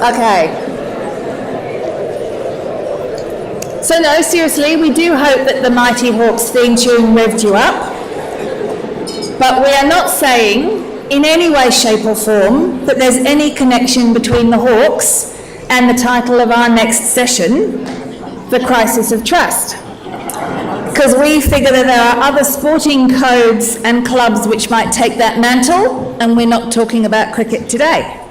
Okay. So no, seriously, we do hope that the Mighty Hawks theme tune revved you up. But we are not saying, in any way, shape or form, that there's any connection between the Hawks and the title of our next session, The Crisis of Trust. Because we figure that there are other sporting codes and clubs which might take that mantle, and we're not talking about cricket today.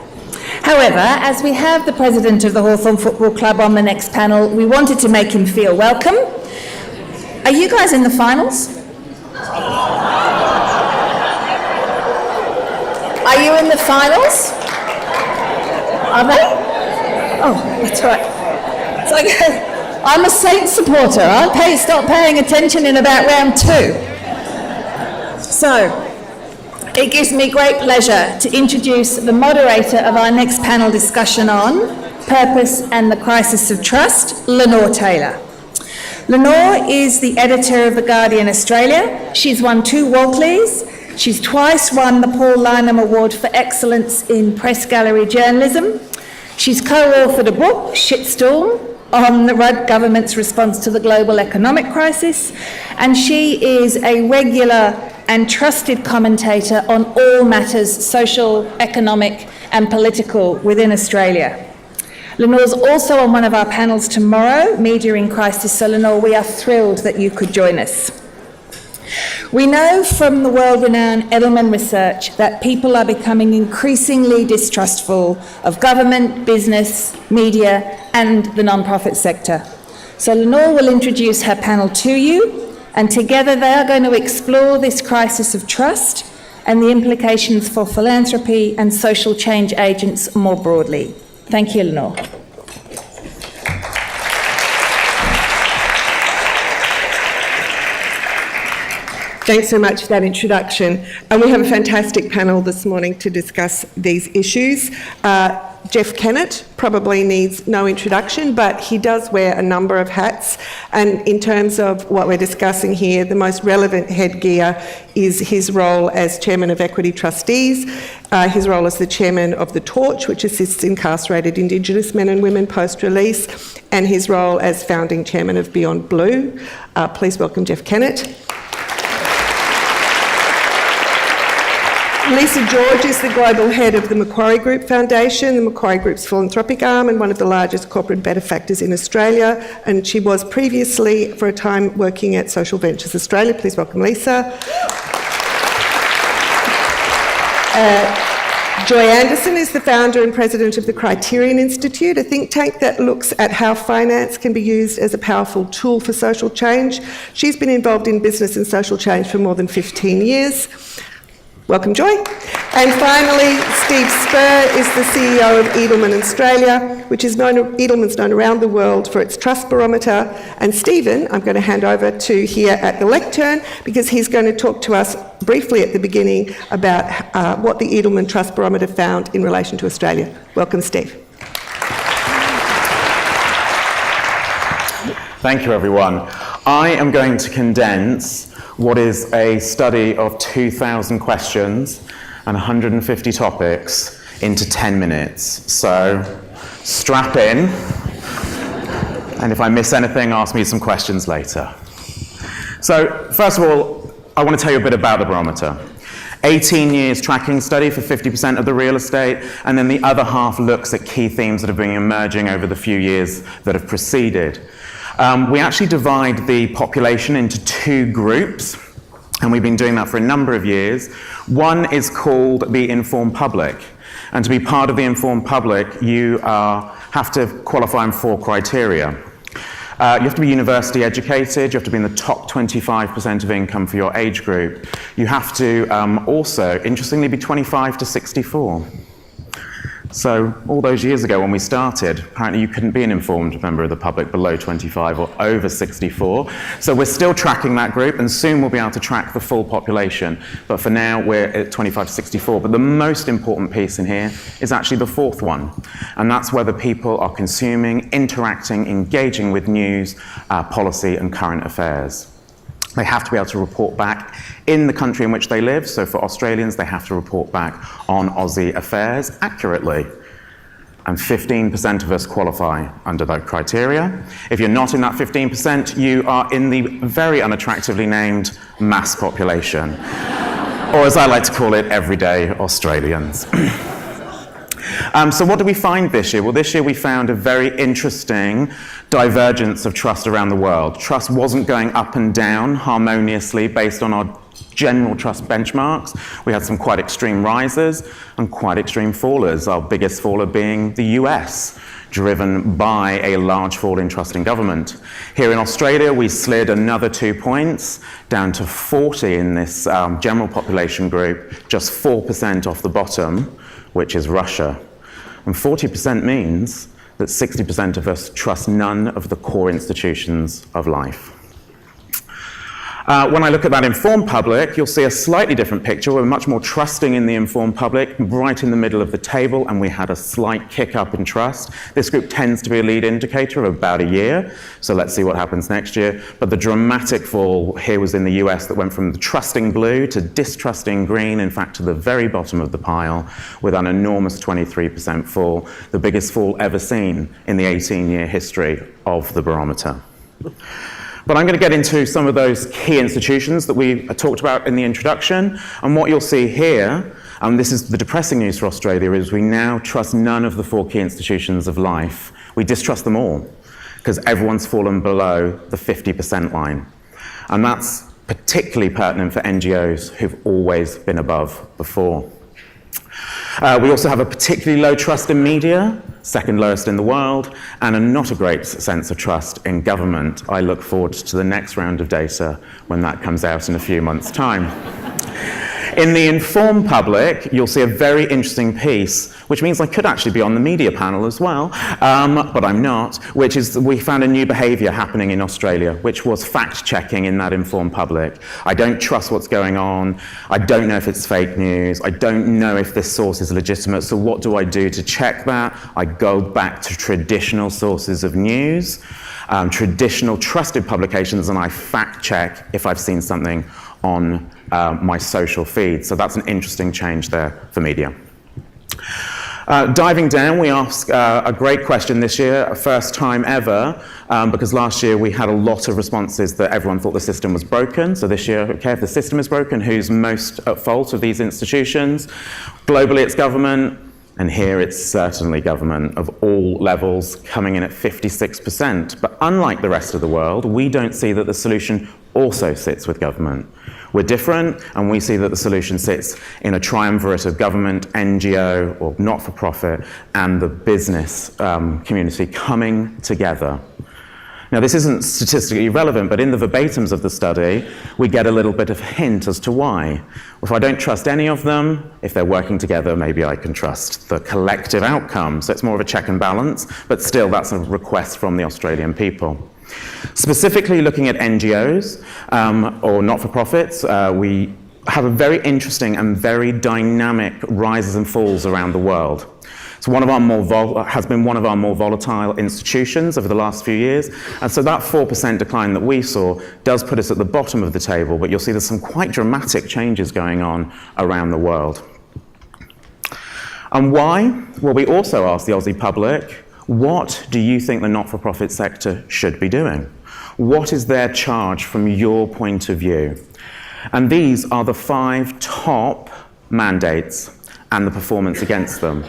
However, as we have the president of the Hawthorn Football Club on the next panel, we wanted to make him feel welcome. Are you guys in the finals? Are you in the finals? Are they? Oh, that's right. It's like, I'm a Saints supporter. I'll stop paying attention in about round 2. So, it gives me great pleasure to introduce the moderator of our next panel discussion on Purpose and the Crisis of Trust, Lenore Taylor. Lenore is the editor of The Guardian Australia. She's won 2 Walkleys. She's twice won the Paul Lynham Award for Excellence in Press Gallery Journalism. She's co-authored a book, Shitstorm, on the Rudd government's response to the global economic crisis, and she is a regular and trusted commentator on all matters social, economic and political within Australia. Lenore's also on one of our panels tomorrow, Media in Crisis. So Lenore, we are thrilled that you could join us. We know from the world-renowned Edelman research that people are becoming increasingly distrustful of government, business, media and the non-profit sector. So Lenore will introduce her panel to you, and together they are going to explore this crisis of trust and the implications for philanthropy and social change agents more broadly. Thank you, Lenore. Thanks so much for that introduction. And we have a fantastic panel this morning to discuss these issues. Jeff Kennett probably needs no introduction, but he does wear a number of hats. And in terms of what we're discussing here, the most relevant headgear is his role as Chairman of Equity Trustees, his role as the Chairman of The Torch, which assists incarcerated Indigenous men and women post-release, and his role as founding Chairman of Beyond Blue. Please welcome Jeff Kennett. Lisa George is the global head of the Macquarie Group Foundation, the Macquarie Group's philanthropic arm and one of the largest corporate benefactors in Australia, and she was previously for a time working at Social Ventures Australia. Please welcome Lisa. Joy Anderson is the founder and president of the Criterion Institute, a think tank that looks at how finance can be used as a powerful tool for social change. She's been involved in business and social change for more than 15 years. Welcome, Joy. And finally, Steve Spur is the CEO of Edelman Australia, which is Edelman's known around the world for its trust barometer. And Stephen, I'm going to hand over to here at the lectern because he's going to talk to us briefly at the beginning about what the Edelman Trust Barometer found in relation to Australia. Welcome, Steve. Thank you, everyone. I am going to condense what is a study of 2,000 questions and 150 topics into 10 minutes. So strap in, and if I miss anything, ask me some questions later. So first of all, I want to tell you a bit about the barometer. 18 years tracking study for 50% of the real estate, and then the other half looks at key themes that have been emerging over the few years that have preceded. We actually divide the population into 2 groups, and we've been doing that for a number of years. One is called the informed public, and to be part of the informed public, you have to qualify in 4 criteria. You have to be university educated, you have to be in the top 25% of income for your age group. You have to also, interestingly, be 25 to 64. So all those years ago when we started, apparently you couldn't be an informed member of the public below 25 or over 64. So we're still tracking that group, and soon we'll be able to track the full population. But for now, we're at 25 to 64. But the most important piece in here is actually the 4th one, and that's whether people are consuming, interacting, engaging with news, policy and current affairs. They have to be able to report back in the country in which they live. So for Australians, they have to report back on Aussie affairs accurately. and 15% of us qualify under that criteria. If you're not in that 15%, you are in the very unattractively named mass population, or as I like to call it, everyday Australians. So what did we find this year? Well, this year we found a very interesting divergence of trust around the world. Trust wasn't going up and down harmoniously based on our general trust benchmarks. We had some quite extreme rises and quite extreme fallers, our biggest faller being the US, driven by a large fall in trust in government. Here in Australia, we slid another 2 points down to 40 in this general population group, just 4% off the bottom, which is Russia. And 40% means that 60% of us trust none of the core institutions of life. When I look at that informed public, you'll see a slightly different picture. We're much more trusting in the informed public, right in the middle of the table, and we had a slight kick up in trust. This group tends to be a lead indicator of about a year, so let's see what happens next year. But the dramatic fall here was in the US that went from the trusting blue to distrusting green, in fact, to the very bottom of the pile, with an enormous 23% fall, the biggest fall ever seen in the 18-year history of the barometer. But I'm going to get into some of those key institutions that we talked about in the introduction. And what you'll see here, and this is the depressing news for Australia, is we now trust none of the 4 key institutions of life. We distrust them all, because everyone's fallen below the 50% line. And that's particularly pertinent for NGOs who've always been above before. We also have a particularly low trust in media, second lowest in the world, and not a great sense of trust in government. I look forward to the next round of data when that comes out in a few months' time. In the informed public, you'll see a very interesting piece, which means I could actually be on the media panel as well, but I'm not, which is we found a new behaviour happening in Australia, which was fact-checking in that informed public. I don't trust what's going on. I don't know if it's fake news. I don't know if this source is legitimate. So what do I do to check that? I go back to traditional sources of news, traditional trusted publications, and I fact-check if I've seen something on my social feed. So that's an interesting change there for media. Diving down, we ask a great question this year, first time ever, because last year we had a lot of responses that everyone thought the system was broken. So this year, okay, if the system is broken, who's most at fault of these institutions? Globally, it's government, and here it's certainly government of all levels, coming in at 56%. But unlike the rest of the world, we don't see that the solution also sits with government. We're different, and we see that the solution sits in a triumvirate of government, NGO, or not-for-profit, and the business community coming together. Now, this isn't statistically relevant, but in the verbatims of the study, we get a little bit of a hint as to why. If I don't trust any of them, if they're working together, maybe I can trust the collective outcome. So it's more of a check and balance, but still, that's a request from the Australian people. Specifically looking at NGOs or not-for-profits, we have a very interesting and very dynamic rises and falls around the world. It's has been one of our more volatile institutions over the last few years, and so that 4% decline that we saw does put us at the bottom of the table, but you'll see there's some quite dramatic changes going on around the world. And why? Well, we also asked the Aussie public, what do you think the not-for-profit sector should be doing? What is their charge from your point of view? And these are the 5 top mandates and the performance against them.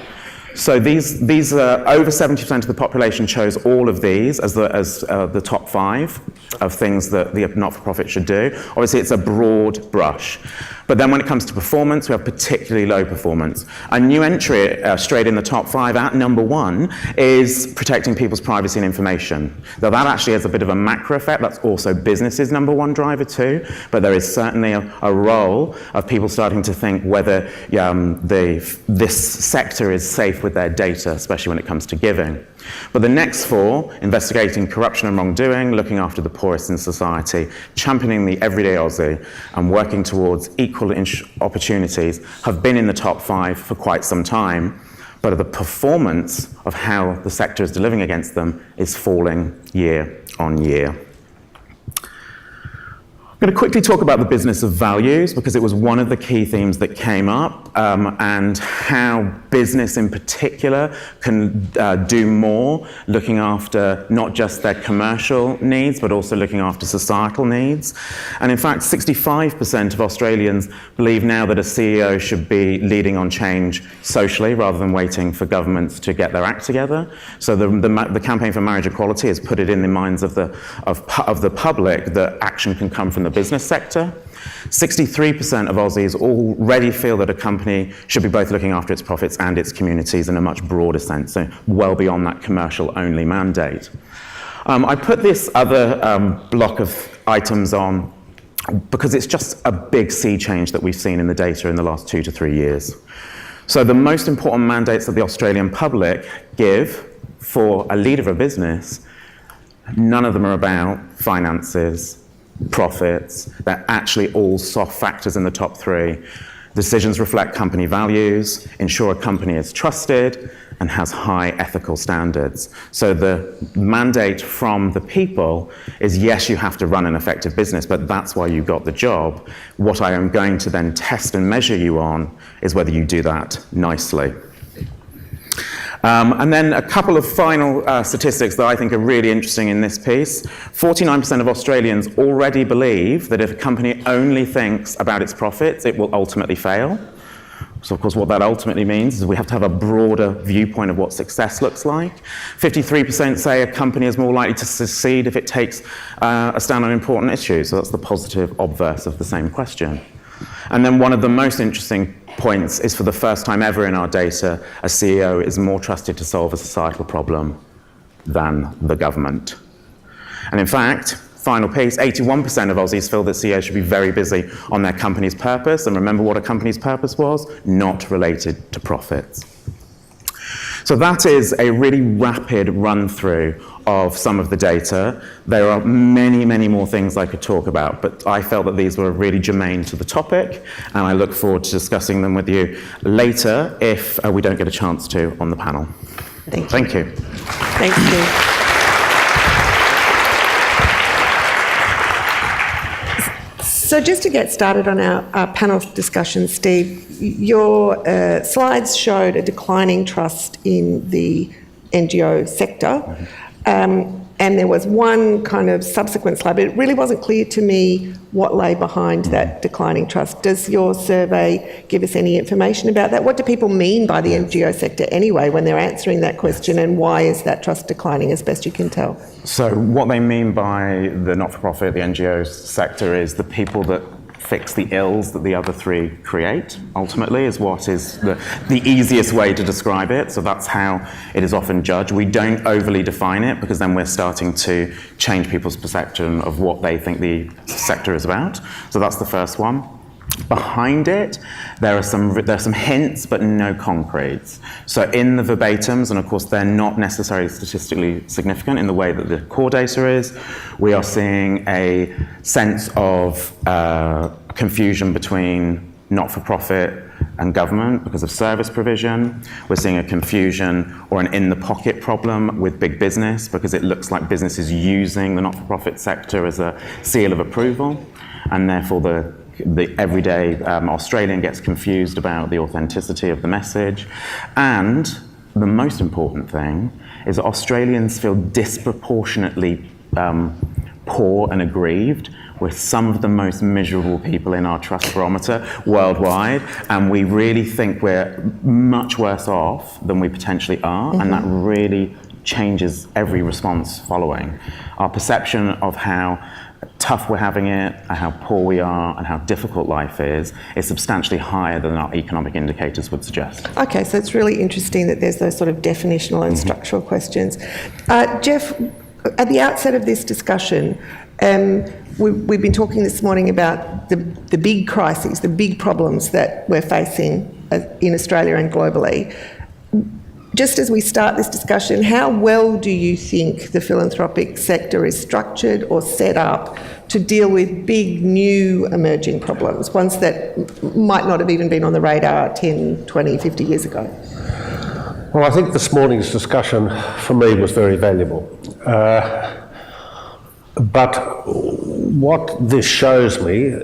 So these are over 70% of the population chose all of these as the top 5 of things that the not-for-profit should do. Obviously, it's a broad brush. But then when it comes to performance, we have particularly low performance. A new entry straight in the top 5 at number 1 is protecting people's privacy and information. Now that actually has a bit of a macro effect. That's also business's number 1 driver too. But there is certainly a role of people starting to think whether this sector is safe with their data, especially when it comes to giving. But the next 4, investigating corruption and wrongdoing, looking after the poorest in society, championing the everyday Aussie, and working towards equal opportunities, have been in the top 5 for quite some time. But the performance of how the sector is delivering against them is falling year on year. I'm going to quickly talk about the business of values because it was one of the key themes that came up, and how business in particular can do more looking after not just their commercial needs but also looking after societal needs. And in fact 65% of Australians believe now that a CEO should be leading on change socially rather than waiting for governments to get their act together. So the Campaign for Marriage Equality has put it in the minds of the public that action can come from the business sector. 63% of Aussies already feel that a company should be both looking after its profits and its communities in a much broader sense, so well beyond that commercial-only mandate. I put this other block of items on because it's just a big sea change that we've seen in the data in the last 2 to 3 years. So the most important mandates that the Australian public give for a leader of a business, none of them are about finances, profits. They're actually all soft factors in the top 3. Decisions reflect company values, ensure a company is trusted and has high ethical standards. So the mandate from the people is, yes, you have to run an effective business, but that's why you got the job. What I am going to then test and measure you on is whether you do that nicely. And then a couple of final statistics that I think are really interesting in this piece. 49% of Australians already believe that if a company only thinks about its profits, it will ultimately fail. So of course what that ultimately means is we have to have a broader viewpoint of what success looks like. 53% say a company is more likely to succeed if it takes a stand on important issues. So that's the positive obverse of the same question. And then one of the most interesting points is, for the first time ever in our data, a CEO is more trusted to solve a societal problem than the government. And in fact, final piece, 81% of Aussies feel that CEOs should be very busy on their company's purpose. And remember what a company's purpose was? Not related to profits. So that is a really rapid run through of some of the data. There are many, many more things I could talk about, but I felt that these were really germane to the topic, and I look forward to discussing them with you later if we don't get a chance to on the panel. Thank you. Thanks, Steve. So just to get started on our panel discussion, Steve, your slides showed a declining trust in the NGO sector. And there was one kind of subsequent slide, but it really wasn't clear to me what lay behind that declining trust. Does your survey give us any information about that? What do people mean by the NGO sector anyway when they're answering that question, and why is that trust declining as best you can tell? So what they mean by the not-for-profit, the NGO sector, is the people that fix the ills that the other 3 create, ultimately, is what is the easiest way to describe it. So that's how it is often judged. We don't overly define it because then we're starting to change people's perception of what they think the sector is about. So that's the first one. Behind it, there are some hints, but no concretes. So in the verbatims, and of course they're not necessarily statistically significant in the way that the core data is, we are seeing a sense of confusion between not-for-profit and government because of service provision. We're seeing a confusion or an in-the-pocket problem with big business because it looks like business is using the not-for-profit sector as a seal of approval, and therefore the everyday Australian gets confused about the authenticity of the message. And the most important thing is that Australians feel disproportionately poor and aggrieved. We're some of the most miserable people in our trust barometer worldwide, and we really think we're much worse off than we potentially are, and that really changes every response following. Our perception of how tough we're having it, and how poor we are, and how difficult life is substantially higher than our economic indicators would suggest. Okay, so it's really interesting that there's those sort of definitional and structural questions. Jeff, at the outset of this discussion, we've been talking this morning about the big crises, the big problems that we're facing in Australia and globally. Just as we start this discussion, how well do you think the philanthropic sector is structured or set up to deal with big, new, emerging problems, ones that might not have even been on the radar 10, 20, 50 years ago? Well, I think this morning's discussion for me was very valuable. But what this shows me,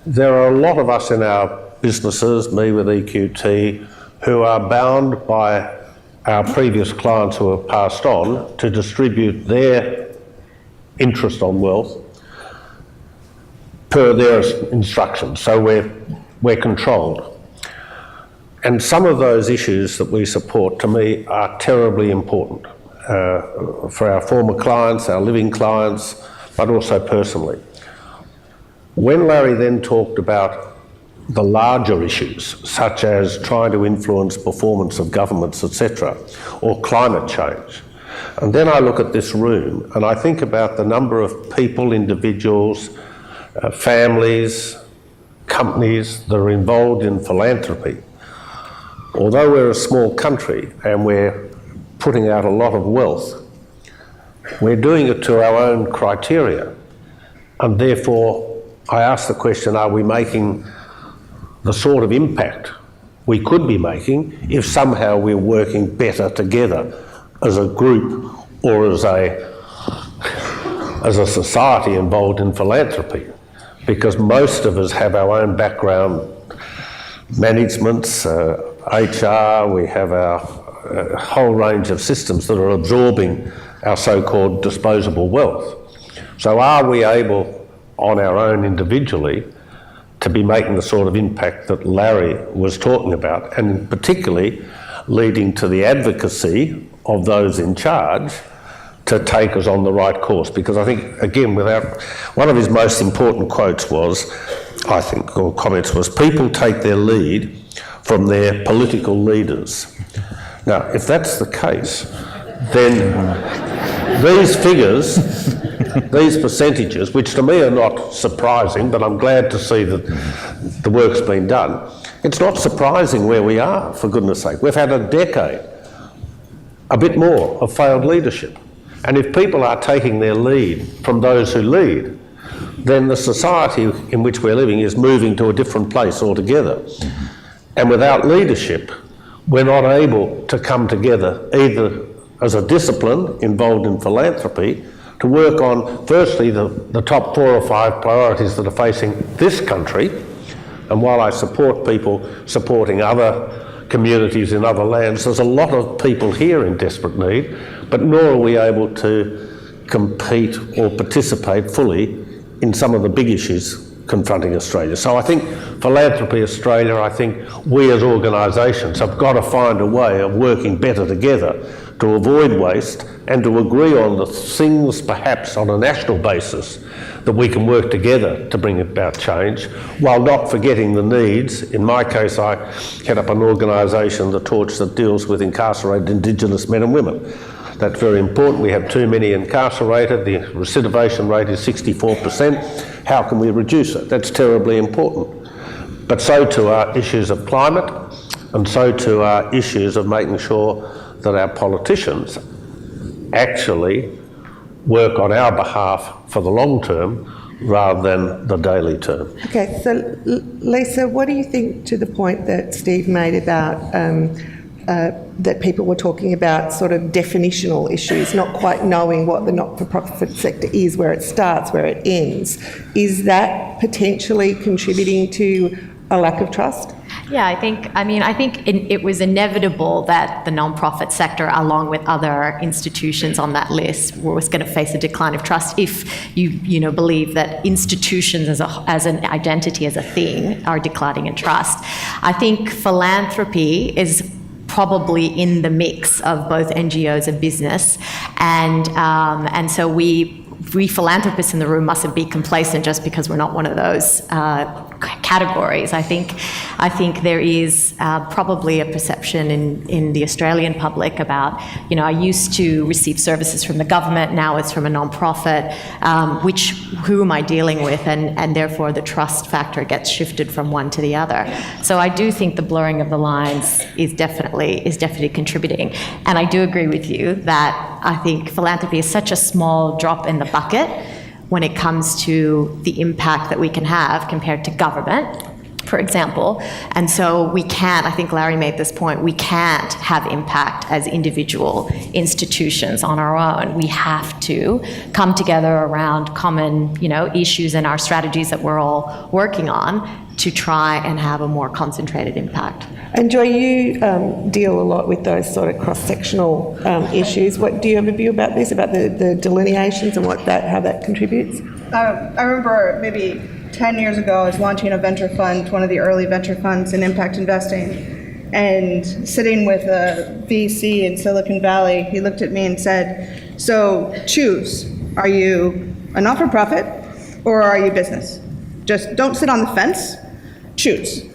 there are a lot of us in our businesses, me with EQT, who are bound by our previous clients who have passed on to distribute their interest on wealth per their instructions. So we're controlled. And some of those issues that we support, to me, are terribly important for our former clients, our living clients, but also personally. When Larry then talked about the larger issues, such as trying to influence performance of governments, etc., or climate change, and then I look at this room and I think about the number of people, individuals, families, companies that are involved in philanthropy. Although we're a small country and we're putting out a lot of wealth, we're doing it to our own criteria. And therefore, I ask the question, are we making the sort of impact we could be making if somehow we're working better together as a group or as a society involved in philanthropy? Because most of us have our own background, managements, HR, we have our whole range of systems that are absorbing our so-called disposable wealth. So are we able, on our own individually, to be making the sort of impact that Larry was talking about, and particularly leading to the advocacy of those in charge to take us on the right course? Because I think, again, one of his most important quotes was, I think, or comments was, people take their lead from their political leaders. Now, if that's the case, then these figures, these percentages, which to me are not surprising, but I'm glad to see that the work's been done, it's not surprising where we are, for goodness sake. We've had a decade, a bit more, of failed leadership. And if people are taking their lead from those who lead, then the society in which we're living is moving to a different place altogether. And without leadership, we're not able to come together either as a discipline involved in philanthropy to work on, firstly, the top 4 or 5 priorities that are facing this country. And while I support people supporting other communities in other lands, there's a lot of people here in desperate need, but nor are we able to compete or participate fully in some of the big issues confronting Australia. So I think Philanthropy Australia, I think we as organisations have got to find a way of working better together to avoid waste and to agree on the things perhaps on a national basis that we can work together to bring about change, while not forgetting the needs. In my case, I head up an organisation, the Torch, that deals with incarcerated Indigenous men and women. That's very important. We have too many incarcerated. The recidivation rate is 64%. How can we reduce it? That's terribly important. But so too are issues of climate, and so too are issues of making sure that our politicians actually work on our behalf for the long term rather than the daily term. Okay, so Lisa, what do you think to the point that Steve made about that people were talking about sort of definitional issues, not quite knowing what the not-for-profit sector is, where it starts, where it ends? Is that potentially contributing to a lack of trust? Yeah, I think it was inevitable that the non-profit sector, along with other institutions on that list, was going to face a decline of trust if you believe that institutions as an identity, as a thing, are declining in trust. I think philanthropy is probably in the mix of both NGOs and business, and so we philanthropists in the room mustn't be complacent just because we're not one of those categories. I think there is probably a perception in the Australian public about, I used to receive services from the government, now it's from a non-profit, who am I dealing with? And therefore the trust factor gets shifted from one to the other. So I do think the blurring of the lines is definitely contributing. And I do agree with you that I think philanthropy is such a small drop in the bucket when it comes to the impact that we can have compared to government. for example. And so we can't, I think Larry made this point, we can't have impact as individual institutions on our own. We have to come together around common, issues and our strategies that we're all working on to try and have a more concentrated impact. And Joy, you deal a lot with those sort of cross-sectional issues. What do you have a view about this, about the delineations and how that contributes? I remember maybe 10 years ago, I was launching a venture fund, one of the early venture funds in impact investing, and sitting with a VC in Silicon Valley, he looked at me and said, so choose, are you a not-for-profit or are you business? Just don't sit on the fence, choose.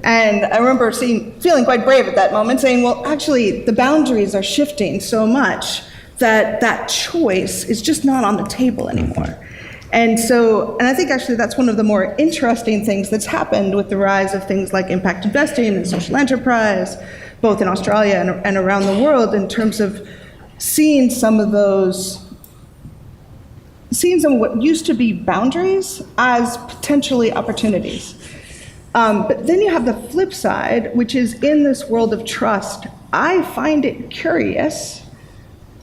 And I remember feeling quite brave at that moment, saying, well, actually, the boundaries are shifting so much that that choice is just not on the table anymore. And I think actually that's one of the more interesting things that's happened with the rise of things like impact investing and social enterprise, both in Australia and around the world, in terms of seeing some of what used to be boundaries as potentially opportunities. But then you have the flip side, which is in this world of trust, I find it curious,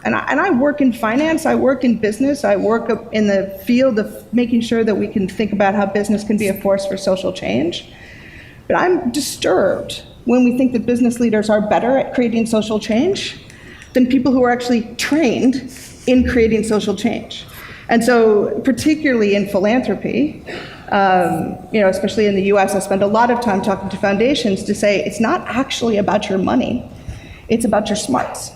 and I work in finance, I work in business, I work in the field of making sure that we can think about how business can be a force for social change. But I'm disturbed when we think that business leaders are better at creating social change than people who are actually trained in creating social change. And so particularly in philanthropy, especially in the US, I spend a lot of time talking to foundations to say it's not actually about your money, it's about your smarts,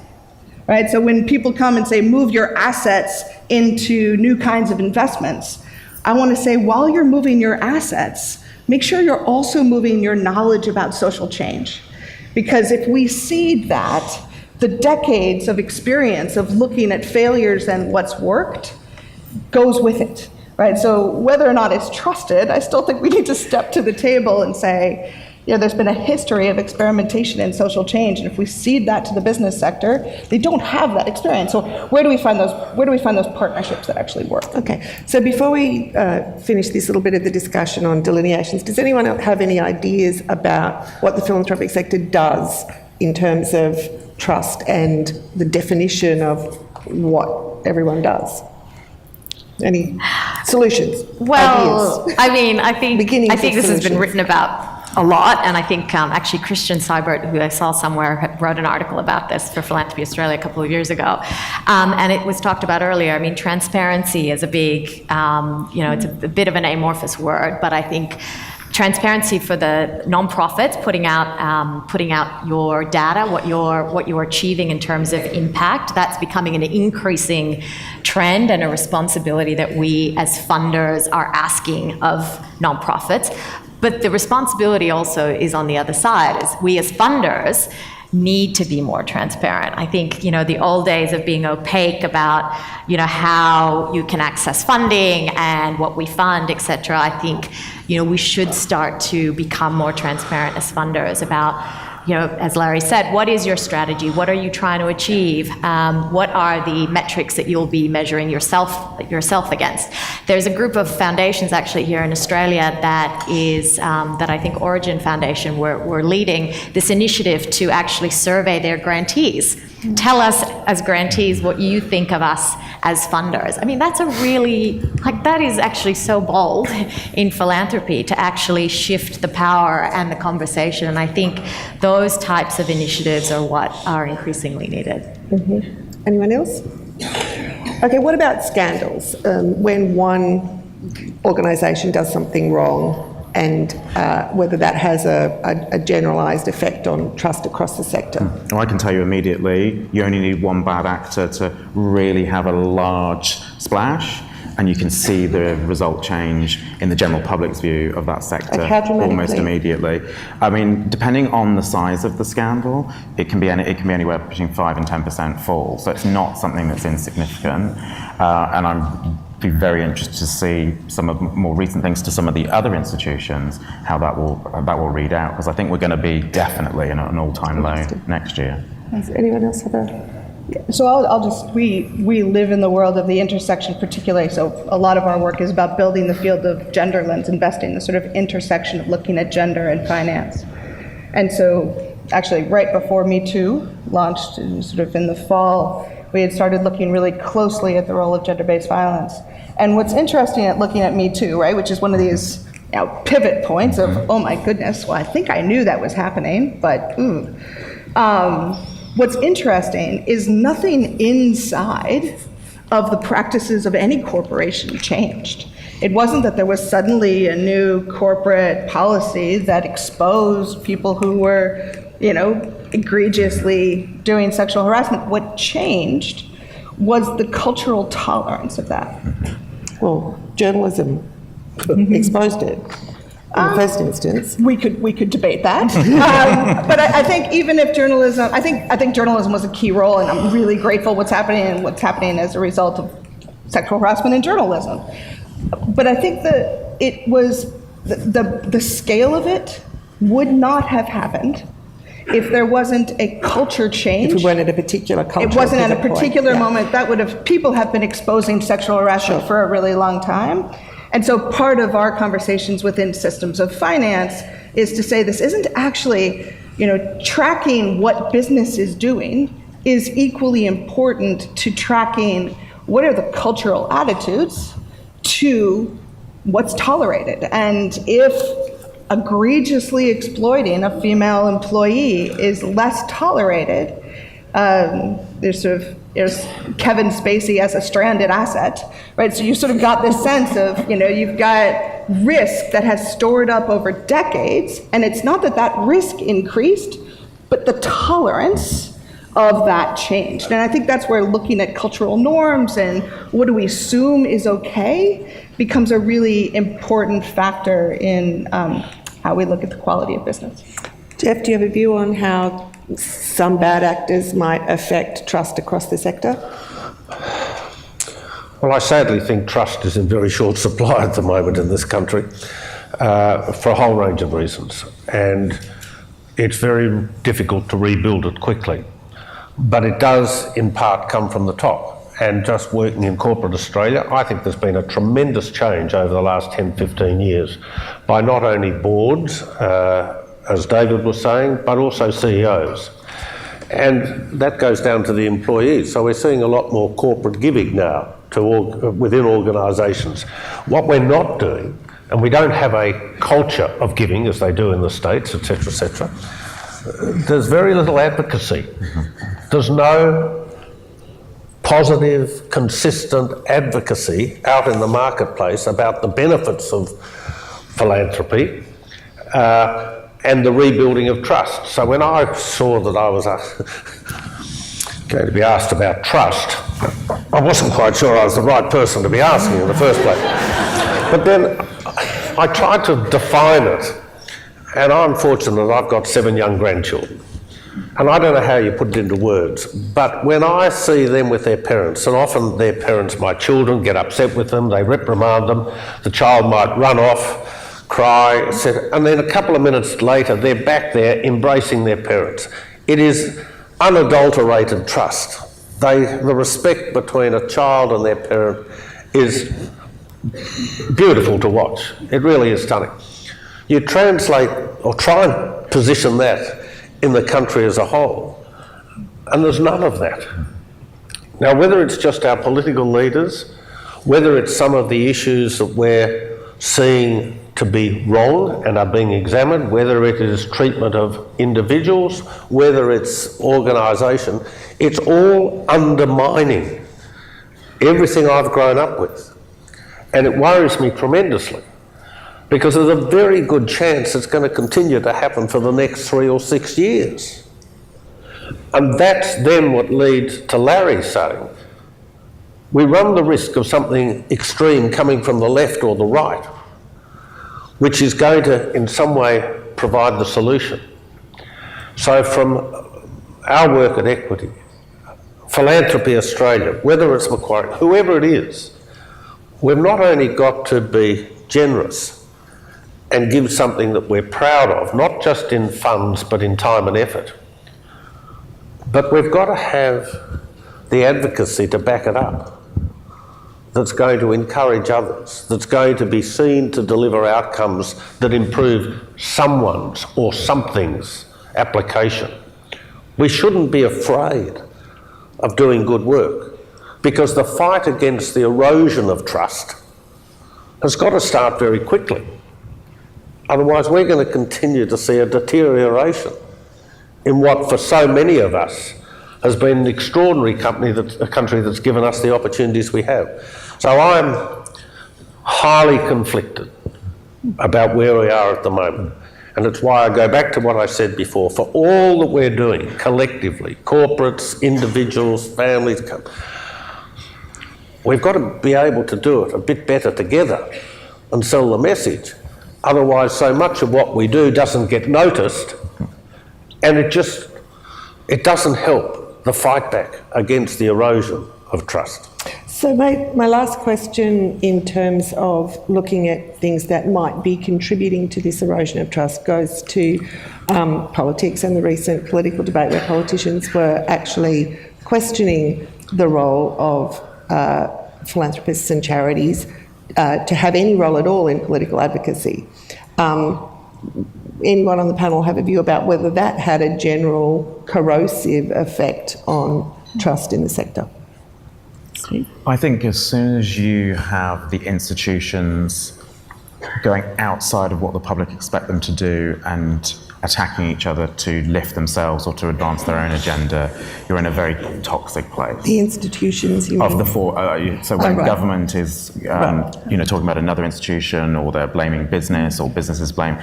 right? So when people come and say, move your assets into new kinds of investments, I want to say, while you're moving your assets, make sure you're also moving your knowledge about social change. Because if we seed that, the decades of experience of looking at failures and what's worked goes with it, right? So whether or not it's trusted, I still think we need to step to the table and say, there's been a history of experimentation in social change, and if we cede that to the business sector, they don't have that experience. So where do we find those partnerships that actually work? Okay, so before we finish this little bit of the discussion on delineations, does anyone have any ideas about what the philanthropic sector does in terms of trust and the definition of what everyone does? Any solutions? Well, ideas? I think this has been written about a lot, and I think actually Christian Seibert, who I saw somewhere, wrote an article about this for Philanthropy Australia a couple of years ago, and it was talked about earlier. Transparency is a big, it's a bit of an amorphous word, but I think transparency for the nonprofits, putting out your data, what you're achieving in terms of impact, that's becoming an increasing trend and a responsibility that we as funders are asking of nonprofits. But the responsibility also is on the other side, is we as funders need to be more transparent. I think, the old days of being opaque about, how you can access funding and what we fund, et cetera, I think, we should start to become more transparent as funders about, as Larry said, what is your strategy? What are you trying to achieve? What are the metrics that you'll be measuring yourself against? There's a group of foundations actually here in Australia that is, that I think Origin Foundation were leading this initiative to actually survey their grantees. Tell us as grantees what you think of us as funders. That's that is actually so bold in philanthropy to actually shift the power and the conversation. And I think those types of initiatives are what are increasingly needed. Mm-hmm. Anyone else? Okay, what about scandals? When one organisation does something wrong, and whether that has a generalised effect on trust across the sector? Well, I can tell you immediately, you only need one bad actor to really have a large splash, and you can see the result change in the general public's view of that sector almost immediately. Depending on the size of the scandal, it can be anywhere between 5 and 10% fall, so it's not something that's insignificant, and I'm be very interested to see some of more recent things to some of the other institutions, how that will read out, because I think we're going to be definitely in an all-time low next year. Does anyone else have a So we live in the world of the intersection particularly, so a lot of our work is about building the field of gender lens investing, the sort of intersection of looking at gender and finance. And so actually right before Me Too launched, sort of in the fall, we had started looking really closely at the role of gender-based violence. And what's interesting at looking at Me Too, right, which is one of these pivot points of, oh my goodness, well, I think I knew that was happening, but what's interesting is nothing inside of the practices of any corporation changed. It wasn't that there was suddenly a new corporate policy that exposed people who were, egregiously doing sexual harassment. What changed was the cultural tolerance of that. Well, journalism exposed it in the first instance. We could debate that, but I think even if journalism, I think journalism was a key role, and I'm really grateful what's happening as a result of sexual harassment in journalism. But I think that it was the scale of it would not have happened if there wasn't a culture change. If we weren't at a particular culture. It wasn't at a point, particular yeah. moment. People have been exposing sexual harassment for a really long time. And so part of our conversations within systems of finance is to say this isn't actually, tracking what business is doing is equally important to tracking what are the cultural attitudes to what's tolerated. And if egregiously exploiting a female employee is less tolerated, there's Kevin Spacey as a stranded asset, right? So you sort of got this sense of, you've got risk that has stored up over decades, and it's not that risk increased, but the tolerance of that changed. And I think that's where looking at cultural norms and what do we assume is okay becomes a really important factor in how we look at the quality of business. Jeff, do you have a view on how some bad actors might affect trust across the sector? Well, I sadly think trust is in very short supply at the moment in this country for a whole range of reasons. And it's very difficult to rebuild it quickly. But it does, in part, come from the top. And just working in corporate Australia, I think there's been a tremendous change over the last 10, 15 years by not only boards, as David was saying, but also CEOs. And that goes down to the employees. So we're seeing a lot more corporate giving now within organisations. What we're not doing, and we don't have a culture of giving as they do in the States, etc., there's very little advocacy. There's no positive, consistent advocacy out in the marketplace about the benefits of philanthropy and the rebuilding of trust. So when I saw that I was going to be asked about trust, I wasn't quite sure I was the right person to be asking in the first place. But then I tried to define it, and I'm fortunate I've got 7 young grandchildren. And I don't know how you put it into words, but when I see them with their parents, and often their parents, my children, get upset with them, they reprimand them, the child might run off, cry, etc., and then a couple of minutes later they're back there embracing their parents. It is unadulterated trust. The respect between a child and their parent is beautiful to watch. It really is stunning. You translate or try and position that in the country as a whole, and there's none of that. Now, whether it's just our political leaders, whether it's some of the issues that we're seeing to be wrong and are being examined, whether it is treatment of individuals, whether it's organisation, it's all undermining everything I've grown up with. And it worries me tremendously, because there's a very good chance it's going to continue to happen for the next 3 or 6 years. And that's then what leads to Larry saying, we run the risk of something extreme coming from the left or the right, which is going to, in some way, provide the solution. So from our work at Equity, Philanthropy Australia, whether it's Macquarie, whoever it is, we've not only got to be generous and give something that we're proud of, not just in funds, but in time and effort. But we've got to have the advocacy to back it up, that's going to encourage others, that's going to be seen to deliver outcomes that improve someone's or something's application. We shouldn't be afraid of doing good work, because the fight against the erosion of trust has got to start very quickly. Otherwise, we're going to continue to see a deterioration in what, for so many of us, has been an extraordinary country that's given us the opportunities we have. So I'm highly conflicted about where we are at the moment. And it's why I go back to what I said before. For all that we're doing collectively, corporates, individuals, families, we've got to be able to do it a bit better together and sell the message. Otherwise, so much of what we do doesn't get noticed, and it doesn't help the fight back against the erosion of trust. So my last question in terms of looking at things that might be contributing to this erosion of trust goes to politics and the recent political debate where politicians were actually questioning the role of philanthropists and charities to have any role at all in political advocacy. Anyone on the panel have a view about whether that had a general corrosive effect on trust in the sector? I think as soon as you have the institutions going outside of what the public expect them to do and attacking each other to lift themselves or to advance their own agenda, you're in a very toxic place. The institutions, you mean? Of the four, so when right. government is, talking about another institution, or they're blaming business, or businesses blame,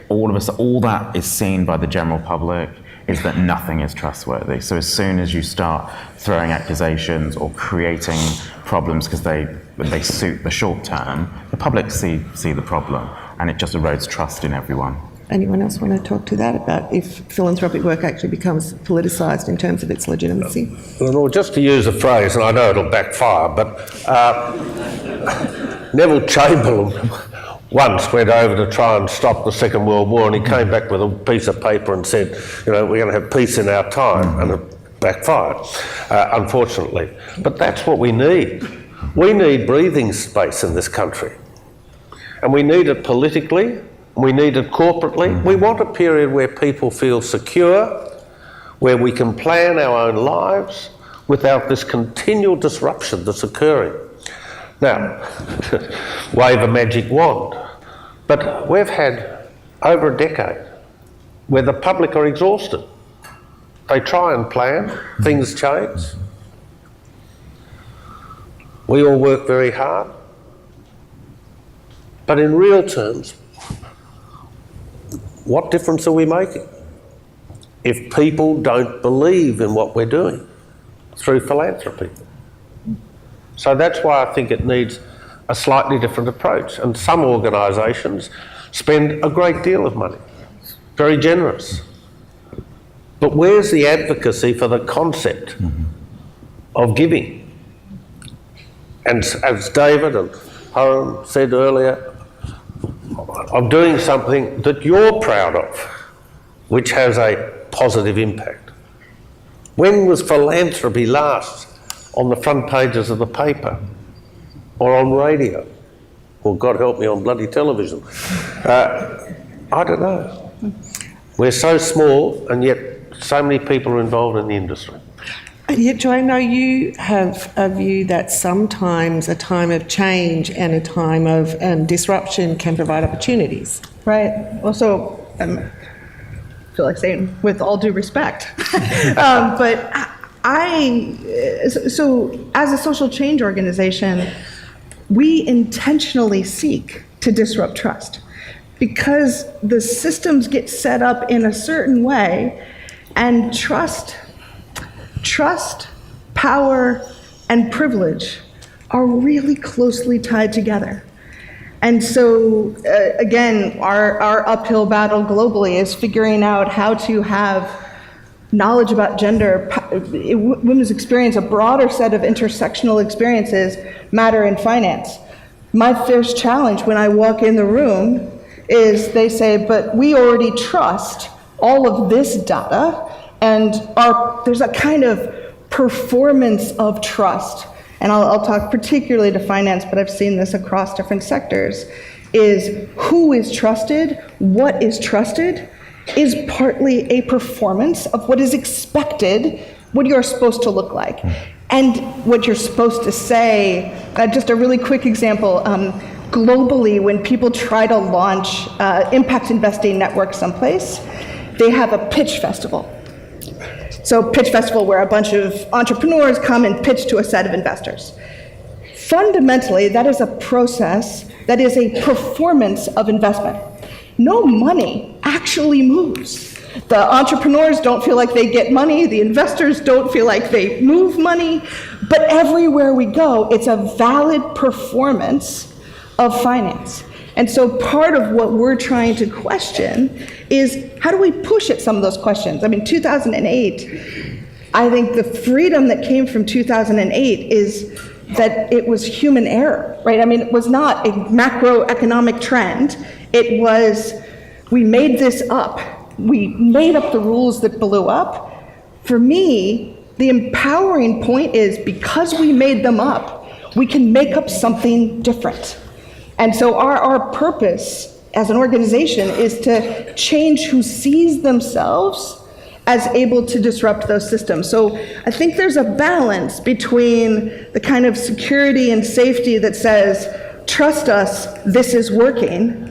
all that is seen by the general public is that nothing is trustworthy. So as soon as you start throwing accusations or creating problems because they suit the short term, the public see the problem, and it just erodes trust in everyone. Anyone else want to talk to that about if philanthropic work actually becomes politicised in terms of its legitimacy? Well, just to use a phrase, and I know it'll backfire, but Neville Chamberlain once went over to try and stop the Second World War, and he came back with a piece of paper and said, we're going to have peace in our time, and it backfired, unfortunately. But that's what we need. We need breathing space in this country, and we need it politically. We need it corporately. We want a period where people feel secure, where we can plan our own lives without this continual disruption that's occurring. Now, wave a magic wand. But we've had over a decade where the public are exhausted. They try and plan, things change. We all work very hard. But in real terms, what difference are we making if people don't believe in what we're doing through philanthropy? So that's why I think it needs a slightly different approach. And some organisations spend a great deal of money, very generous. But where's the advocacy for the concept of giving? And as David and Haren said earlier, of doing something that you're proud of, which has a positive impact. When was philanthropy last on the front pages of the paper or on radio? Or God help me, on bloody television. I don't know. We're so small, and yet so many people are involved in the industry. And yet, Jo, I know you have a view that sometimes a time of change and a time of disruption can provide opportunities. Right. Also, I feel like saying with all due respect, but so as a social change organization, we intentionally seek to disrupt trust because the systems get set up in a certain way, and trust, power, and privilege are really closely tied together. And so, again, our uphill battle globally is figuring out how to have knowledge about gender, women's experience, a broader set of intersectional experiences matter in finance. My first challenge when I walk in the room is they say, but we already trust all of this data, and there's a kind of performance of trust, and I'll talk particularly to finance, but I've seen this across different sectors, is who is trusted, what is trusted, is partly a performance of what is expected, what you're supposed to look like, and what you're supposed to say. Just a really quick example, globally, when people try to launch impact investing network someplace, they have a pitch festival. So pitch festival where a bunch of entrepreneurs come and pitch to a set of investors. Fundamentally, that is a process, that is a performance of investment. No money actually moves. The entrepreneurs don't feel like they get money, the investors don't feel like they move money, but everywhere we go, it's a valid performance of finance. And so part of what we're trying to question is, how do we push at some of those questions? I mean, 2008, I think the freedom that came from 2008 is that it was human error, right? I mean, it was not a macroeconomic trend. It was, we made this up. We made up the rules that blew up. For me, the empowering point is, because we made them up, we can make up something different. And so our purpose as an organization is to change who sees themselves as able to disrupt those systems. So I think there's a balance between the kind of security and safety that says, trust us, this is working,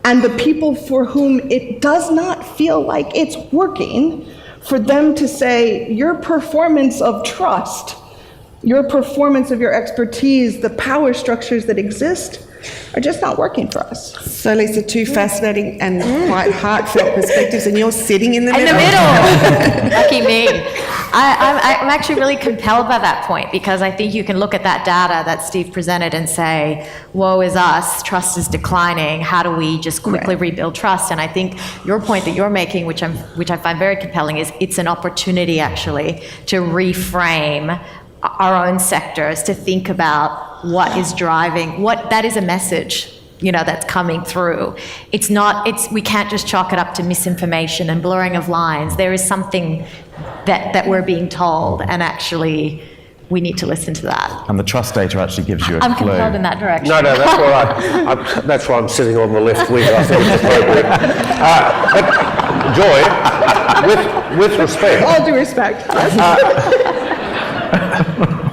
and the people for whom it does not feel like it's working, for them to say, your performance of trust, your performance of your expertise, the power structures that exist, are just not working for us. So, Lisa, two fascinating and quite heartfelt perspectives, and you're sitting in the middle. In the middle! Lucky me. I'm actually really compelled by that point, because I think you can look at that data that Steve presented and say, woe is us, trust is declining, how do we just quickly rebuild trust? And I think your point that you're making, which I find very compelling, is it's an opportunity actually to reframe our own sectors, to think about what is driving, what that is a message, that's coming through. We can't just chalk it up to misinformation and blurring of lines. There is something that we're being told, and actually we need to listen to that. And the trust data actually gives you a clue. I'm compelled in that direction. No, that's all right. That's why I'm sitting on the left wing. I think it's appropriate. But Joy, with respect. All due respect.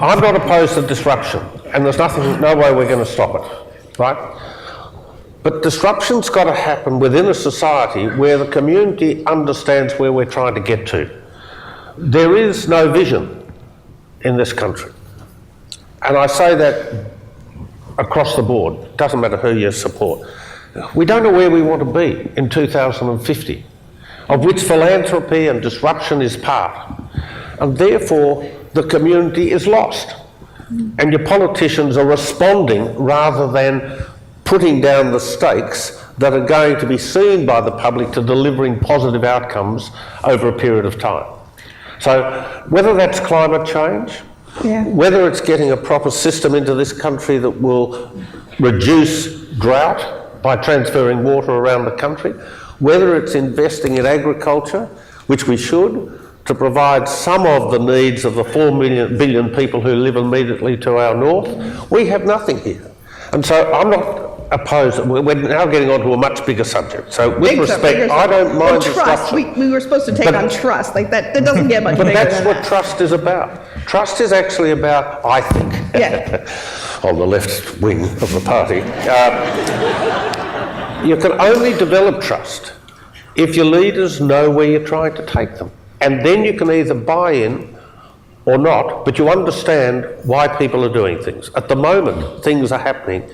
I'm not opposed to disruption, and there's no way we're going to stop it, right? But disruption's got to happen within a society where the community understands where we're trying to get to. There is no vision in this country. And I say that across the board, doesn't matter who you support. We don't know where we want to be in 2050, of which philanthropy and disruption is part. And therefore, the community is lost. And your politicians are responding rather than putting down the stakes that are going to be seen by the public to delivering positive outcomes over a period of time. So whether that's climate change, whether it's getting a proper system into this country that will reduce drought by transferring water around the country, whether it's investing in agriculture, which we should, to provide some of the needs of the 4 billion people who live immediately to our north, we have nothing here. And so I'm not opposed. We're now getting on to a much bigger subject. So with respect, I don't mind trust. We were supposed to take on trust. Like that doesn't get much bigger than that. But that's what trust is about. Trust is actually about, I think, on the left wing of the party, you can only develop trust if your leaders know where you're trying to take them. And then you can either buy in or not, but you understand why people are doing things. At the moment, things are happening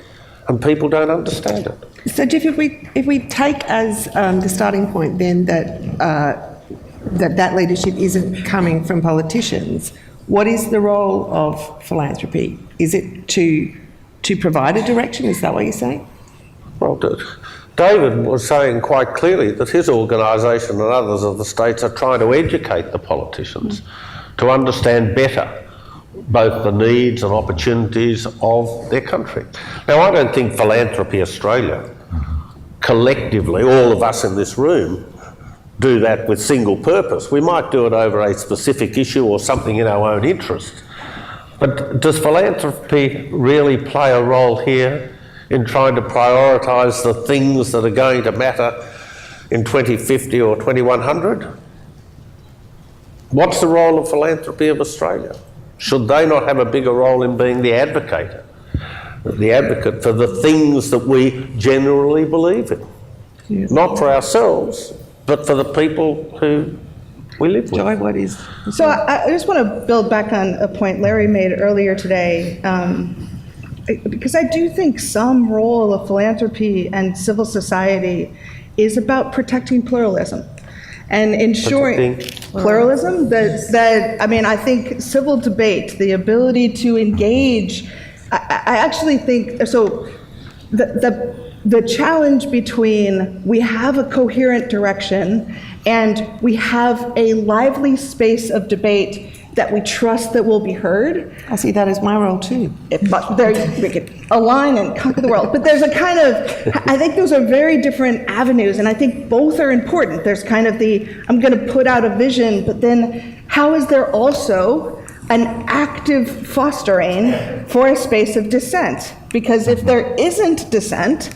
and people don't understand it. So, Jeff, if we take as the starting point then that leadership isn't coming from politicians, what is the role of philanthropy? Is it to provide a direction? Is that what you're saying? Well, David was saying quite clearly that his organisation and others of the states are trying to educate the politicians to understand better both the needs and opportunities of their country. Now, I don't think Philanthropy Australia, collectively, all of us in this room, do that with single purpose. We might do it over a specific issue or something in our own interest. But does philanthropy really play a role here in trying to prioritise the things that are going to matter in 2050 or 2100? What's the role of philanthropy of Australia? Should they not have a bigger role in being the advocate for the things that we generally believe in? Yeah. Not for ourselves, but for the people who we live with. Joy, what is... So I just want to build back on a point Larry made earlier today, because I do think some role of philanthropy and civil society is about protecting pluralism and ensuring pluralism. I think civil debate, the ability to engage, I actually think, so the challenge between we have a coherent direction and we have a lively space of debate that we trust that will be heard. I see that as my role too. But we could align and conquer the world. But there's a kind of, I think those are very different avenues, and I think both are important. There's kind of I'm going to put out a vision, but then how is there also an active fostering for a space of dissent? Because if there isn't dissent,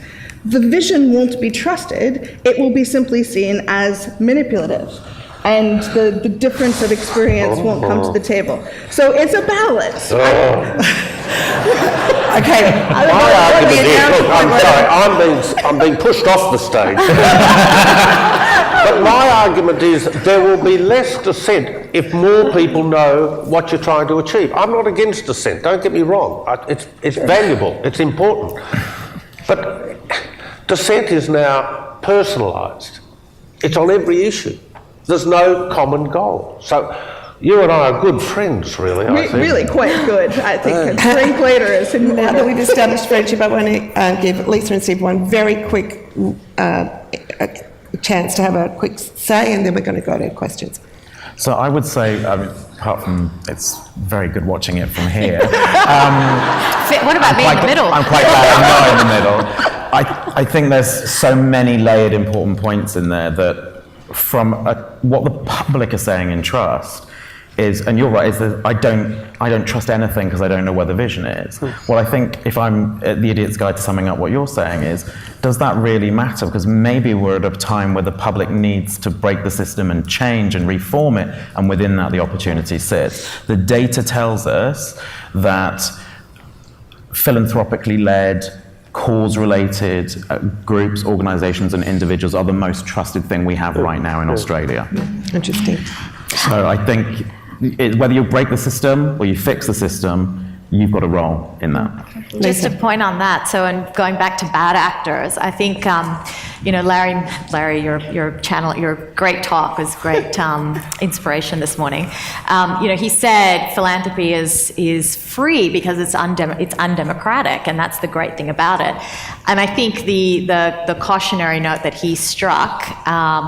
the vision won't be trusted. It will be simply seen as manipulative. And the difference of experience won't come to the table. So it's a balance. Okay. My argument is, look, I'm sorry, I'm being pushed off the stage. But my argument is there will be less dissent if more people know what you're trying to achieve. I'm not against dissent, don't get me wrong. It's valuable, it's important. But dissent is now personalised. It's on every issue. There's no common goal. So you and I are good friends, really, I think. Really quite good, I think. Drink later is important. Now that we've established friendship, I want to give Lisa and Steve one very quick chance to have a quick say, and then we're going to go to questions. So I would say, apart from it's very good watching it from here. What about me in the middle? I'm quite glad I'm not in the middle. I think there's so many layered important points in there that from what the public are saying in trust is, and you're right, is that I don't trust anything because I don't know where the vision is. Well, I think if I'm the idiot's guide to summing up what you're saying is, does that really matter? Because maybe we're at a time where the public needs to break the system and change and reform it, and within that the opportunity sits. The data tells us that philanthropically led, cause-related groups, organisations and individuals are the most trusted thing we have right now in Australia. Interesting. So I think whether you break the system or you fix the system, you've got a role in that. Just a point on that. So, and going back to bad actors, I think, Larry, your great talk was great inspiration this morning. He said philanthropy is free because it's undemocratic, and that's the great thing about it. And I think the cautionary note that he struck,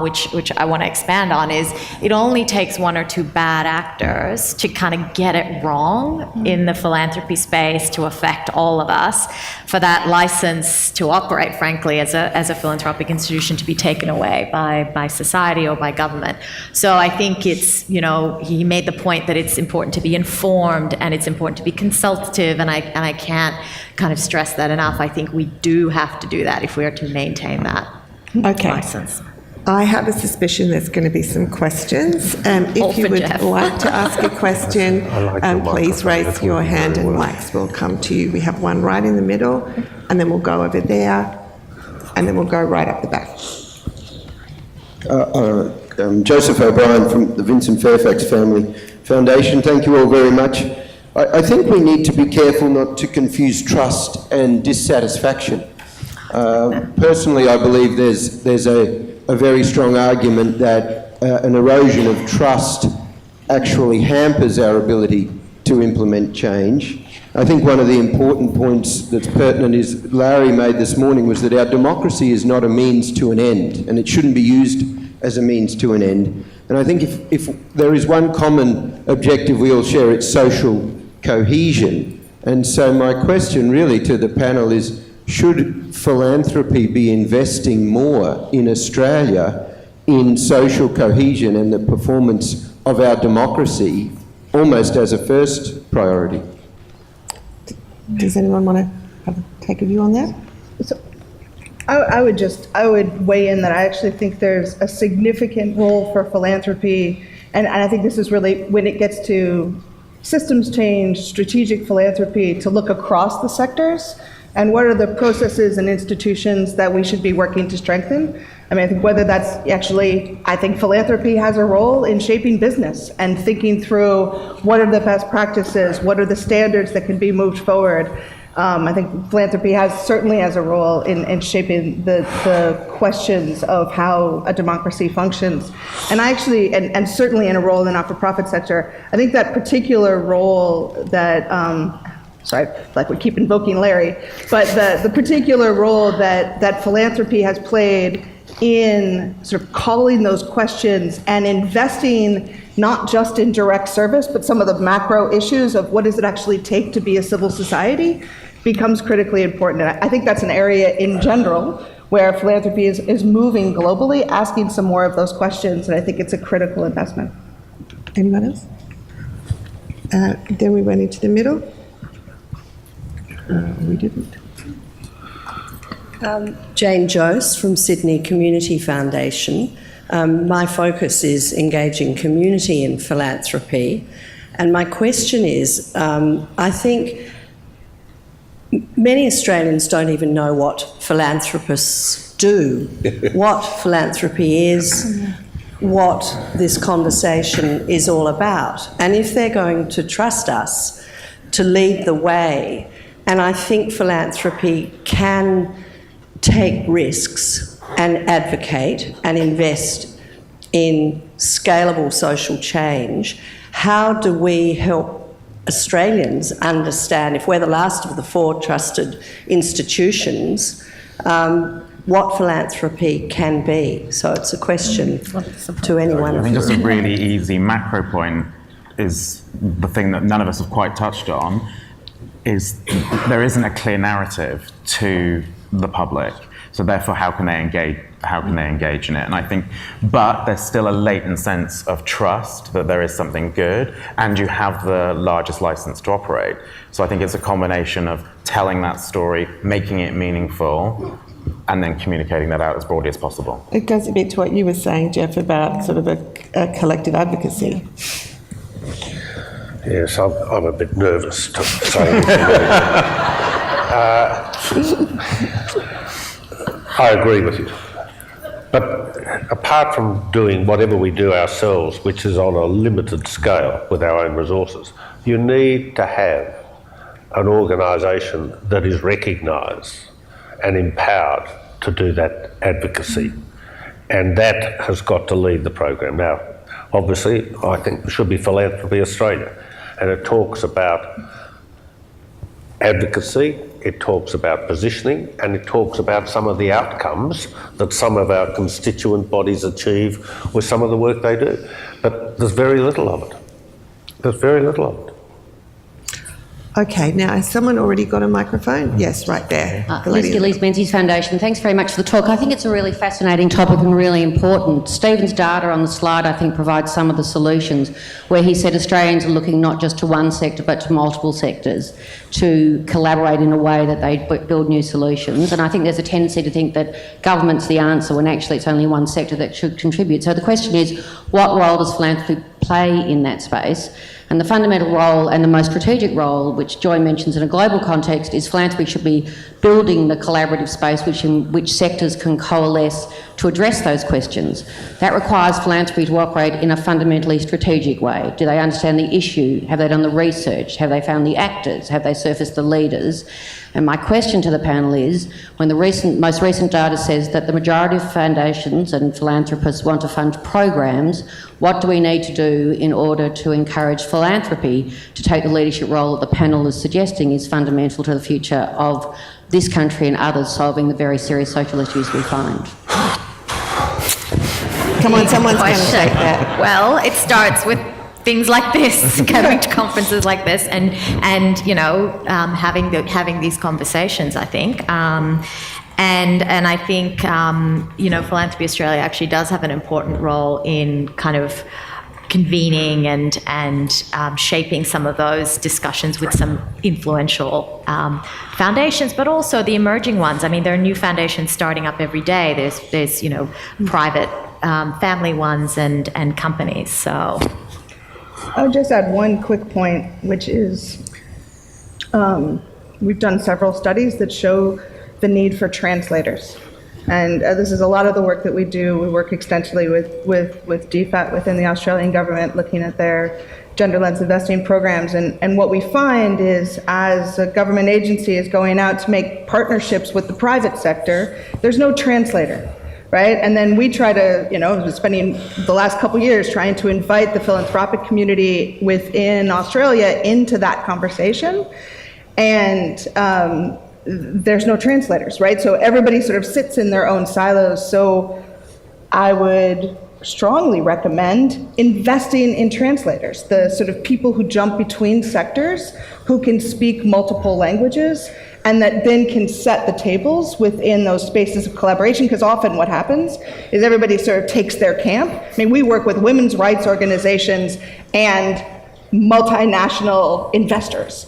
which I want to expand on, is it only takes one or two bad actors to kind of get it wrong in the philanthropy space to affect all of us, for that license to operate, frankly, as a philanthropic institution to be taken away by society or by government. So I think it's, he made the point that it's important to be informed and it's important to be consultative, and I can't kind of stress that enough. I think we do have to do that if we are to maintain that license. I have a suspicion there's going to be some questions. If you would like to ask a question, please raise your hand and mics will come to you. We have one right in the middle, and then we'll go over there, and then we'll go right up the back. Joseph O'Brien from the Vincent Fairfax Family Foundation. Thank you all very much. I think we need to be careful not to confuse trust and dissatisfaction. Personally, I believe there's a very strong argument that an erosion of trust actually hampers our ability to implement change. I think one of the important points that's pertinent is Larry made this morning was that our democracy is not a means to an end, and it shouldn't be used as a means to an end. And I think if there is one common objective we all share, it's social cohesion. And so my question really to the panel is, should philanthropy be investing more in Australia in social cohesion and the performance of our democracy almost as a first priority. Does anyone want to take a view on that? So I would weigh in that I actually think there's a significant role for philanthropy, and I think this is really when it gets to systems change, strategic philanthropy, to look across the sectors and what are the processes and institutions that we should be working to strengthen. I mean, I think whether that's actually, I think philanthropy has a role in shaping business and thinking through what are the best practices, what are the standards that can be moved forward. I think philanthropy certainly has a role in shaping the questions of how a democracy functions. And I actually, and certainly in a role in the not-for-profit sector, I think that particular role that, sorry, like we keep invoking Larry, but the particular role that philanthropy has played in sort of calling those questions and investing not just in direct service, but some of the macro issues of what does it actually take to be a civil society becomes critically important. And I think that's an area in general where philanthropy is moving globally, asking some more of those questions, and I think it's a critical investment. Anyone else? Then we went into the middle. We didn't. Jane Jose from Sydney Community Foundation. My focus is engaging community in philanthropy, and my question is, I think many Australians don't even know what philanthropists do, what philanthropy is, what this conversation is all about, and if they're going to trust us to lead the way. And I think philanthropy can take risks and advocate and invest in scalable social change. How do we help Australians understand, if we're the last of the 4 trusted institutions, what philanthropy can be? So it's a question to anyone. I think just a really easy macro point is the thing that none of us have quite touched on, is there isn't a clear narrative to the public. So therefore, how can they engage in it? And I think, but there's still a latent sense of trust that there is something good, and you have the largest license to operate. So I think it's a combination of telling that story, making it meaningful, and then communicating that out as broadly as possible. It goes a bit to what you were saying, Jeff, about sort of a collective advocacy. Yes, I'm a bit nervous to say anything. I agree with you. But apart from doing whatever we do ourselves, which is on a limited scale with our own resources, you need to have an organisation that is recognised and empowered to do that advocacy. And that has got to lead the program. Now, obviously, I think there should be Philanthropy Australia. And it talks about advocacy, it talks about positioning, and it talks about some of the outcomes that some of our constituent bodies achieve with some of the work they do. But there's very little of it. There's very little of it. Okay, now has someone already got a microphone? Yes, right there. Liz Gillies, Menzies Foundation. Thanks very much for the talk. I think it's a really fascinating topic and really important. Stephen's data on the slide, I think, provides some of the solutions, where he said Australians are looking not just to one sector but to multiple sectors to collaborate in a way that they build new solutions. And I think there's a tendency to think that government's the answer when actually it's only one sector that should contribute. So the question is, what role does philanthropy play in that space? And the fundamental role and the most strategic role, which Joy mentions in a global context, is philanthropy should be building the collaborative space in which sectors can coalesce to address those questions. That requires philanthropy to operate in a fundamentally strategic way. Do they understand the issue? Have they done the research? Have they found the actors? Have they surfaced the leaders? And my question to the panel is, when the most recent data says that the majority of foundations and philanthropists want to fund programs, what do we need to do in order to encourage philanthropy to take the leadership role that the panel is suggesting is fundamental to the future of this country and others solving the very serious social issues we find? Come on, someone's going to take that. Well, it starts with things like this, coming to conferences like this, and you know, having these conversations, I think. And I think, Philanthropy Australia actually does have an important role in kind of convening and shaping some of those discussions with some influential foundations, but also the emerging ones. I mean, there are new foundations starting up every day. There's private family ones and companies. So I would just add one quick point, which is we've done several studies that show the need for translators. And this is a lot of the work that we do. We work extensively with DFAT within the Australian government, looking at their gender lens investing programs. And what we find is, as a government agency is going out to make partnerships with the private sector, there's no translator, right? And then we try to, spending the last couple years trying to invite the philanthropic community within Australia into that conversation. And there's no translators, right? So everybody sort of sits in their own silos. So I would strongly recommend investing in translators, the sort of people who jump between sectors, who can speak multiple languages, and that then can set the tables within those spaces of collaboration, because often what happens is everybody sort of takes their camp. I mean, we work with women's rights organizations and multinational investors.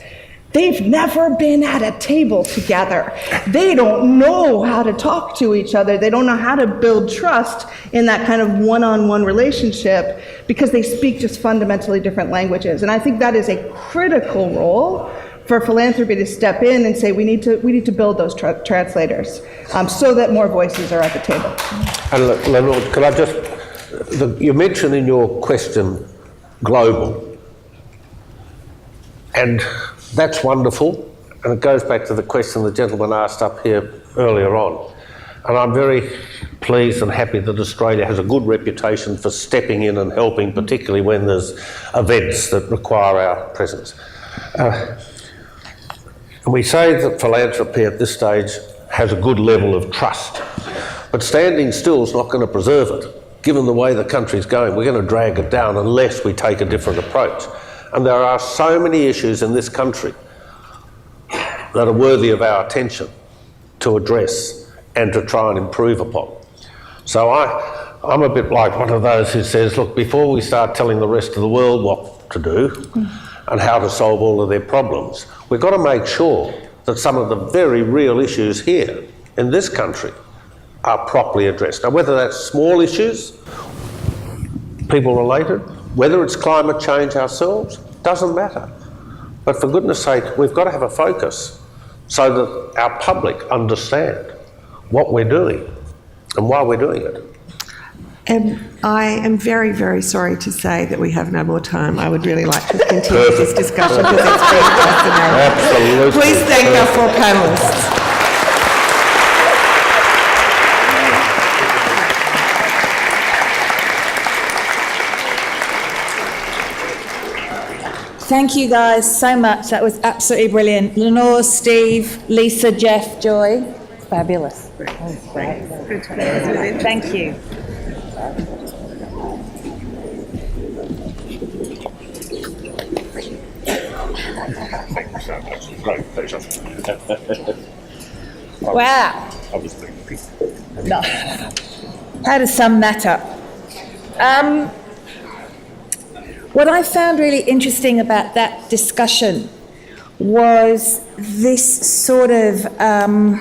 They've never been at a table together. They don't know how to talk to each other. They don't know how to build trust in that kind of one-on-one relationship, because they speak just fundamentally different languages. And I think that is a critical role for philanthropy to step in and say, we need to build those translators so that more voices are at the table. And look, Lenore, could I just, you mentioned in your question global, and that's wonderful, and it goes back to the question the gentleman asked up here earlier on. And I'm very pleased and happy that Australia has a good reputation for stepping in and helping, particularly when there's events that require our presence. And we say that philanthropy at this stage has a good level of trust, but standing still is not going to preserve it. Given the way the country's going, we're going to drag it down unless we take a different approach. And there are so many issues in this country that are worthy of our attention to address and to try and improve upon. So I'm a bit like one of those who says, look, before we start telling the rest of the world what to do and how to solve all of their problems, we've got to make sure that some of the very real issues here in this country are properly addressed. Now, whether that's small issues, people related, whether it's climate change ourselves, doesn't matter. But for goodness sake, we've got to have a focus so that our public understand what we're doing and why we're doing it. And I am very, very sorry to say that we have no more time. I would really like to continue this discussion because it's been fascinating. Absolutely. Please thank our four panellists. Thank you guys so much. That was absolutely brilliant. Lenore, Steve, Lisa, Jeff, Joy. Fabulous. Great. Thank you. Thank you so much. Great pleasure. Wow. I was thinking. No. How to sum that up? What I found really interesting about that discussion was this sort of kind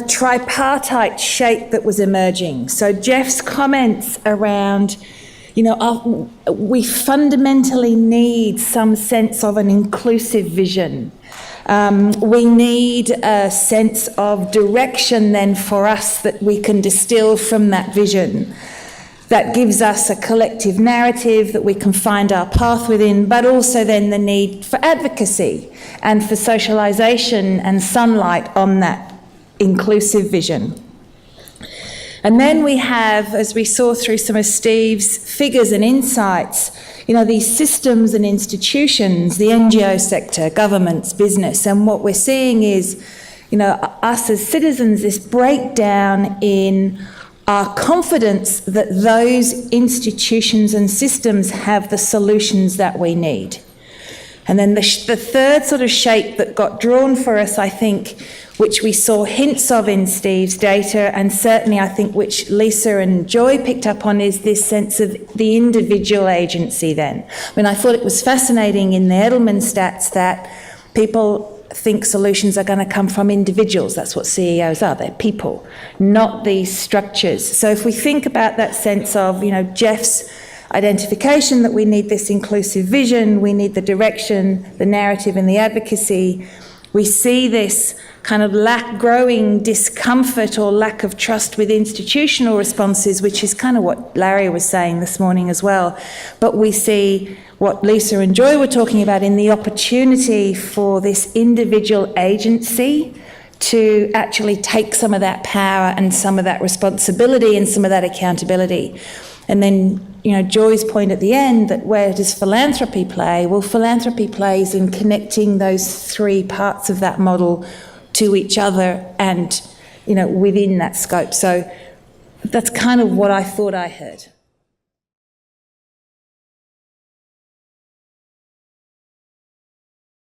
of tripartite shape that was emerging. So Jeff's comments around, we fundamentally need some sense of an inclusive vision. We need a sense of direction then for us that we can distill from that vision. That gives us a collective narrative that we can find our path within, but also then the need for advocacy and for socialisation and sunlight on that inclusive vision. And then we have, as we saw through some of Steve's figures and insights, these systems and institutions, the NGO sector, governments, business, and what we're seeing is, us as citizens, this breakdown in our confidence that those institutions and systems have the solutions that we need. And then the third sort of shape that got drawn for us, I think, which we saw hints of in Steve's data, and certainly I think which Lisa and Joy picked up on, is this sense of the individual agency then. I mean, I thought it was fascinating in the Edelman stats that people think solutions are going to come from individuals. That's what CEOs are. They're people, not these structures. So if we think about that sense of, Jeff's identification that we need this inclusive vision, we need the direction, the narrative and the advocacy, we see this kind of growing discomfort or lack of trust with institutional responses, which is kind of what Larry was saying this morning as well. But we see what Lisa and Joy were talking about in the opportunity for this individual agency to actually take some of that power and some of that responsibility and some of that accountability. And then, Joy's point at the end, that where does philanthropy play? Well, philanthropy plays in connecting those three parts of that model to each other and, within that scope. So that's kind of what I thought I heard.